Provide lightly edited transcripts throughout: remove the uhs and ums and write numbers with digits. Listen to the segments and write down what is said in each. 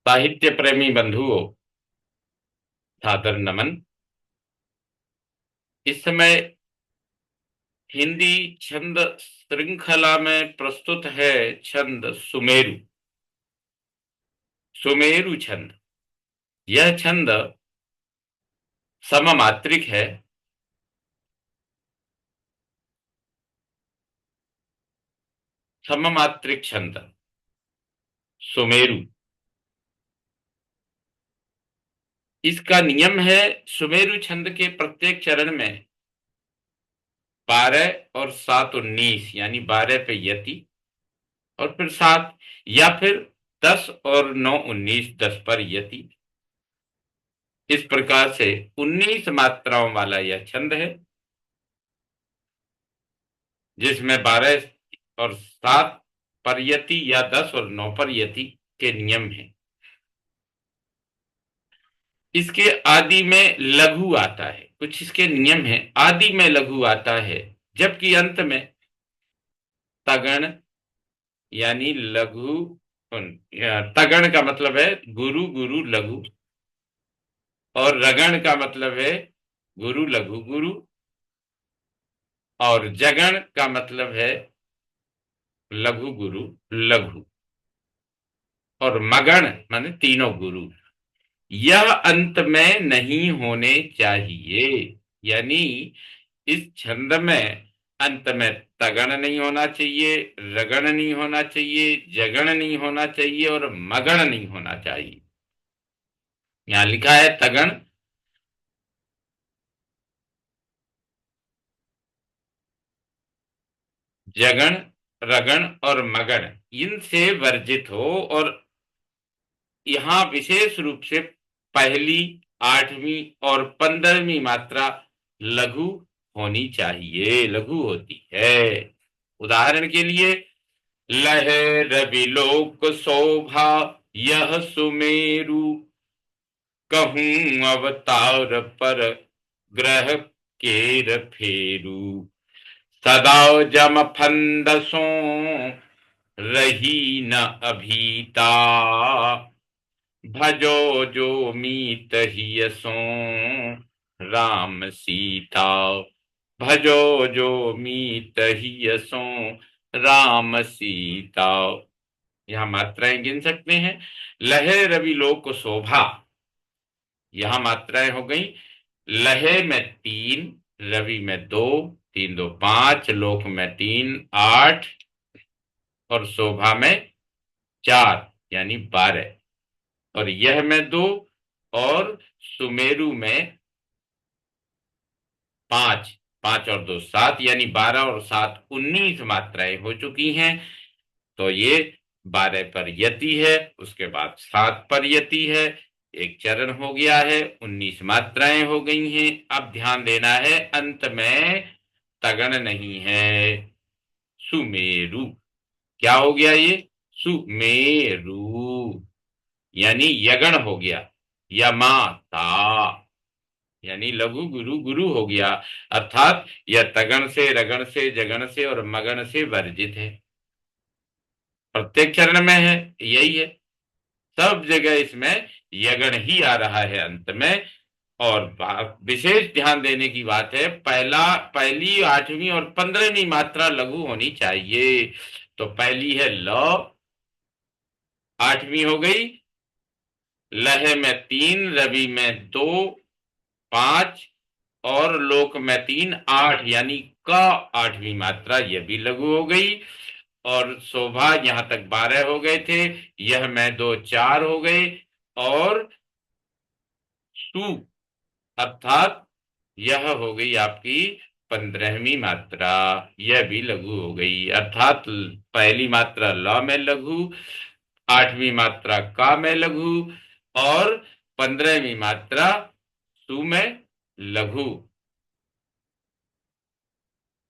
साहित्य प्रेमी बंधुओं, सादर नमन। इस समय हिंदी छंद श्रृंखला में प्रस्तुत है छंद सुमेरु। सुमेरु छंद, यह छंद सममात्रिक है। सममात्रिक छंद सुमेरु, इसका नियम है। सुमेरु छंद के प्रत्येक चरण में 12 और 7 19, यानी 12 पे यति, और फिर 7, या फिर 10 और 9 19, 10 पर यति। इस प्रकार से 19 मात्राओं वाला यह छंद है, जिसमें 12 और 7 पर यति या 10 और 9 पर यति के नियम हैं। इसके आदि में लघु आता है, कुछ इसके नियम हैं। आदि में लघु आता है, जबकि अंत में तगण यानी लघु। तगण का मतलब है गुरु गुरु लघु, और रगण का मतलब है गुरु लघु गुरु, और जगण का मतलब है लघु गुरु लघु, और मगण माने तीनों गुरु। यह अंत में नहीं होने चाहिए, यानी इस छंद में अंत में तगण नहीं होना चाहिए, रगण नहीं होना चाहिए, जगण नहीं होना चाहिए, और मगण नहीं होना चाहिए। यहां लिखा है तगण, जगण, रगण और मगण इनसे वर्जित हो। और यहां विशेष रूप से पहली, 8वीं और 15वीं मात्रा लघु होनी चाहिए, लघु होती है। उदाहरण के लिए, लह रवि लोक शोभा यह सुमेरु, कहूं अवतार पर ग्रह केर फेरू, सदा जम फंदसों रही न अभीता, भजो जो मीत हियसों राम सीता, भजो जो मीत हियसों राम सीता। यहां मात्राएं गिन सकते हैं। लहे रवि लोक शोभा, यहां मात्राएं हो गई। लहे में 3, रवि में 2, 3 2 5, लोक में 3 8, और शोभा में 4 यानी 12, और यह में 2, और सुमेरु में 5, 5 और 2 7, यानी 12 और 7 19 मात्राएं हो चुकी हैं। तो ये 12 पर यति है, उसके बाद 7 पर यति है, एक चरण हो गया है, 19 मात्राएं हो गई हैं। अब ध्यान देना है, अंत में तगण नहीं है। सुमेरु क्या हो गया ये? सुमेरु यानी यगण हो गया, यमाता यानी लघु गुरु गुरु हो गया। अर्थात यह तगण से, रगण से, जगण से और मगण से वर्जित है। प्रत्येक चरण में है, यही है। सब जगह इसमें यगण ही आ रहा है अंत में। और विशेष ध्यान देने की बात है, पहली, 8वीं और 15वीं मात्रा लघु होनी चाहिए। तो पहली है ल, 8वीं हो गई। लह में 3, रवि में 2 5, और लोक में 3 8, यानी क 8वीं मात्रा, यह भी लघु हो गई। और शोभा यहां तक 12 हो गए थे, यह में 2 4 हो गए। और सु अर्थात यह हो गई आपकी 15वीं मात्रा, यह भी लघु हो गई। अर्थात पहली मात्रा ल में लघु, 8वीं मात्रा का में लघु, और 15वीं मात्रा सु में लघु।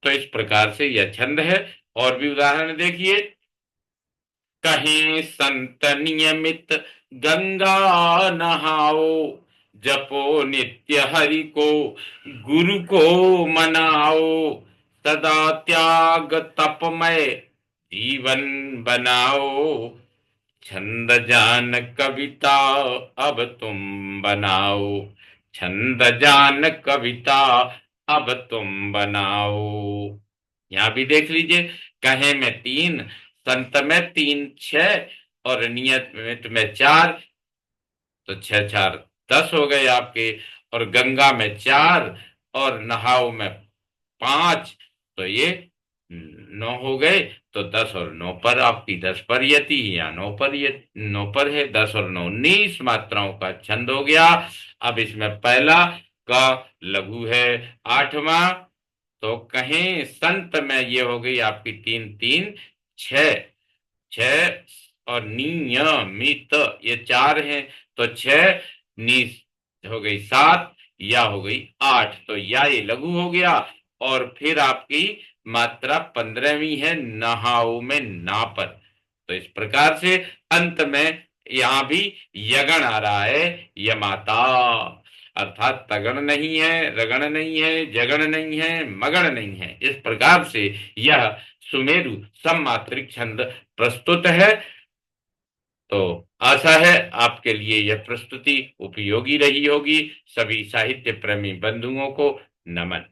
तो इस प्रकार से यह छंद है। और भी उदाहरण देखिए, कहीं संत नियमित गंगा नहाओ, जपो नित्य हरि को गुरु को मनाओ, सदा त्याग तपमय जीवन बनाओ, छंद जान कविता अब तुम बनाओ, छंद जान कविता अब तुम बनाओ। यहां भी देख लीजिए, कहे में 3, संत में 3 6 और नियत में 4, तो 6 4 10 हो गए आपके। और गंगा में 4 और नहाओ में 5, तो ये 9 हो गए। तो 10 और 9 पर आपकी 10 पर यति या 9 पर 9 पर है। 10 और 9 19 मात्राओं का छंद हो गया। अब इसमें पहला का लघु है 8वां, तो कहें संत में ये हो गई आपकी 3 3 6, 6 और नियमित ये 4 हैं, तो 6 नी हो गई 7, या हो गई 8, तो या ये लघु हो गया। और फिर आपकी मात्रा 15वीं है नहाओ में ना पर। तो इस प्रकार से अंत में यहां भी यगण आ रहा है, यमाता, अर्थात तगण नहीं है, रगण नहीं है, जगण नहीं है, मगण नहीं है। इस प्रकार से यह सुमेरु सममात्रिक छंद प्रस्तुत है। तो आशा है आपके लिए यह प्रस्तुति उपयोगी रही होगी। सभी साहित्य प्रेमी बंधुओं को नमन।